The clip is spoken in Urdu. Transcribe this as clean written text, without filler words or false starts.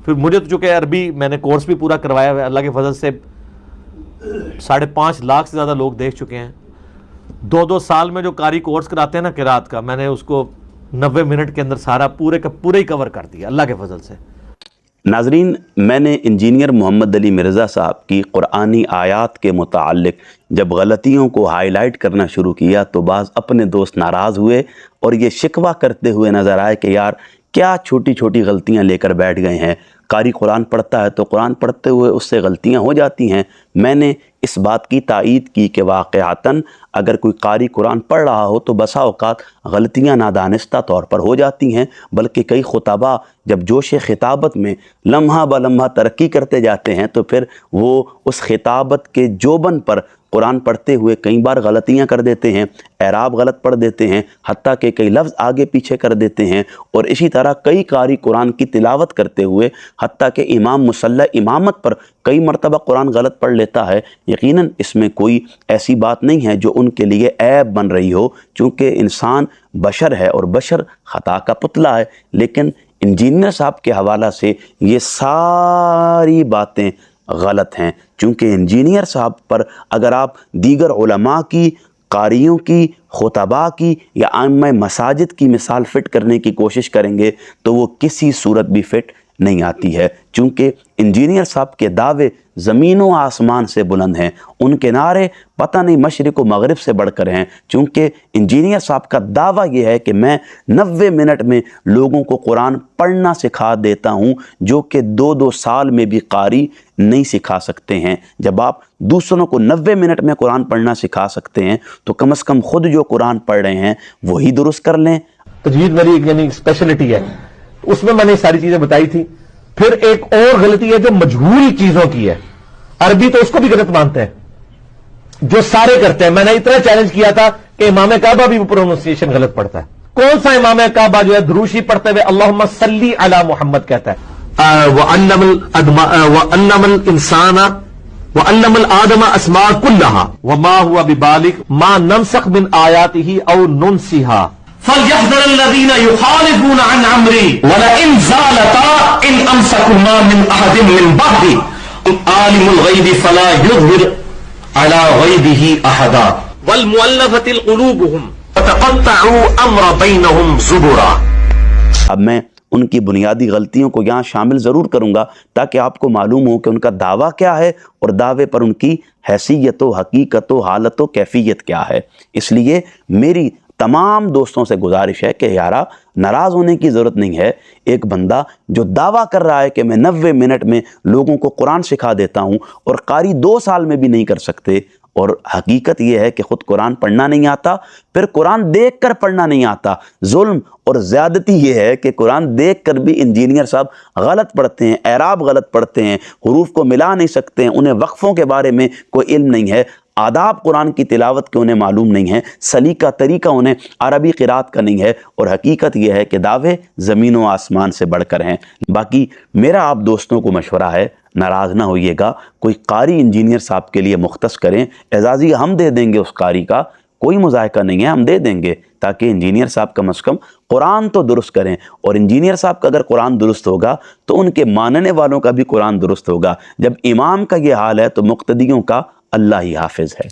پھر مجھے تو چونکہ عربی میں نے کورس بھی پورا کروایا ہوا ہے، اللہ کے فضل سے 5.5 لاکھ سے زیادہ لوگ دیکھ چکے ہیں. 2 سال میں جو قاری کورس کراتے ہیں نا قرات کا، میں نے اس کو 90 منٹ کے اندر سارا پورے کا پورے ہی کور کر دیا اللہ کے فضل سے. ناظرین، میں نے انجینئر محمد علی مرزا صاحب کی قرآنی آیات کے متعلق جب غلطیوں کو ہائی لائٹ کرنا شروع کیا تو بعض اپنے دوست ناراض ہوئے اور یہ شکوہ کرتے ہوئے نظر آئے کہ یار کیا چھوٹی چھوٹی غلطیاں لے کر بیٹھ گئے ہیں. قاری قرآن پڑھتا ہے تو قرآن پڑھتے ہوئے اس سے غلطیاں ہو جاتی ہیں. میں نے اس بات کی تائید کی کہ واقعتاً اگر کوئی قاری قرآن پڑھ رہا ہو تو بسا اوقات غلطیاں نادانستہ طور پر ہو جاتی ہیں، بلکہ کئی خطباء جب جوش خطابت میں لمحہ بلمحہ ترقی کرتے جاتے ہیں تو پھر وہ اس خطابت کے جوبن پر قرآن پڑھتے ہوئے کئی بار غلطیاں کر دیتے ہیں، اعراب غلط پڑھ دیتے ہیں، حتیٰ کہ کئی لفظ آگے پیچھے کر دیتے ہیں. اور اسی طرح کئی قاری قرآن کی تلاوت کرتے ہوئے حتیٰ کہ امام مصلی امامت پر کئی مرتبہ قرآن غلط پڑھ لیتا ہے. یقیناً اس میں کوئی ایسی بات نہیں ہے جو ان کے لیے عیب بن رہی ہو، چونکہ انسان بشر ہے اور بشر خطا کا پتلا ہے. لیکن انجینئر صاحب کے حوالہ سے یہ ساری باتیں غلط ہیں، چونکہ انجینئر صاحب پر اگر آپ دیگر علماء کی، قاریوں کی، خطباء کی یا عامہ مساجد کی مثال فٹ کرنے کی کوشش کریں گے تو وہ کسی صورت بھی فٹ نہیں آتی ہے. چونکہ انجینئر صاحب کے دعوے زمین و آسمان سے بلند ہیں، ان کے نعرے پتہ نہیں مشرق و مغرب سے بڑھ کر ہیں. چونکہ انجینئر صاحب کا دعویٰ یہ ہے کہ میں 90 منٹ میں لوگوں کو قرآن پڑھنا سکھا دیتا ہوں، جو کہ 2 سال میں بھی قاری نہیں سکھا سکتے ہیں. جب آپ دوسروں کو 90 منٹ میں قرآن پڑھنا سکھا سکتے ہیں تو کم از کم خود جو قرآن پڑھ رہے ہیں وہی درست کر لیں. تجوید میری یعنی اسپیشلٹی ہے، اس میں نے ساری چیزیں بتائی تھی. پھر ایک اور غلطی ہے جو مجہول چیزوں کی ہے. عربی تو اس کو بھی غلط مانتے ہیں جو سارے کرتے ہیں. میں نے اتنا چیلنج کیا تھا کہ امام کعبہ بھی پروننسیشن غلط پڑھتا ہے. کون سا امام کعبہ جو ہے دروشی پڑھتے ہوئے اللہم صلی علی محمد کہتا ہے؟ وَأَنَّمَ الْإِنسَانَ وَأَنَّمَ الْآدَمَ أَسْمَاءَ كُلَّهَا وَمَا هُوَ بِبَالِغٍ مَا نَنسَخْ مِنْ آيَاتِهِ أَوْ نُنْسِهَا فَلْيَحْذَرِ الَّذِينَ يُخَالِفُونَ عَنْ أَمْرِهِ وَلَئِنْ زَالَتَا إِنْ أَمْسَكُهُمَا مِنْ أَحَدٍ مِنْ بَعْدِهِ عَالِمُ الْغَيْبِ فَلَا يُظْهِرُ عَلَى غَيْبِهِ أَحَدًا وَالْمُؤَلَّفَةِ قُلُوبُهُمْ وَتَقَطَّعُوا أَمْرَ بَيْنَهُمْ زُبُرًا. اب میں ان کی بنیادی غلطیوں کو یہاں شامل ضرور کروں گا تاکہ آپ کو معلوم ہو کہ ان کا دعویٰ کیا ہے اور دعوے پر ان کی حیثیت و حقیقت و حالت و کیفیت کیا ہے. اس لیے میری تمام دوستوں سے گزارش ہے کہ یارا ناراض ہونے کی ضرورت نہیں ہے. ایک بندہ جو دعویٰ کر رہا ہے کہ میں 90 منٹ میں لوگوں کو قرآن سکھا دیتا ہوں اور قاری 2 سال میں بھی نہیں کر سکتے، اور حقیقت یہ ہے کہ خود قرآن پڑھنا نہیں آتا، پھر قرآن دیکھ کر پڑھنا نہیں آتا. ظلم اور زیادتی یہ ہے کہ قرآن دیکھ کر بھی انجینئر صاحب غلط پڑھتے ہیں، اعراب غلط پڑھتے ہیں، حروف کو ملا نہیں سکتے ہیں، انہیں وقفوں کے بارے میں کوئی علم نہیں ہے، آداب قرآن کی تلاوت کے انہیں معلوم نہیں ہے، سلیقہ طریقہ انہیں عربی قرات کا نہیں ہے. اور حقیقت یہ ہے کہ دعوے زمین و آسمان سے بڑھ کر ہیں. باقی میرا آپ دوستوں کو مشورہ ہے، ناراض نہ ہوئیے گا، کوئی قاری انجینئر صاحب کے لیے مختص کریں. اعزازی ہم دے دیں گے اس قاری کا، کوئی مذائقہ نہیں ہے، ہم دے دیں گے تاکہ انجینئر صاحب کم از کم قرآن تو درست کریں. اور انجینئر صاحب کا اگر قرآن درست ہوگا تو ان کے ماننے والوں کا بھی قرآن درست ہوگا. جب امام کا یہ حال ہے تو مقتدیوں کا اللہ ہی حافظ ہے.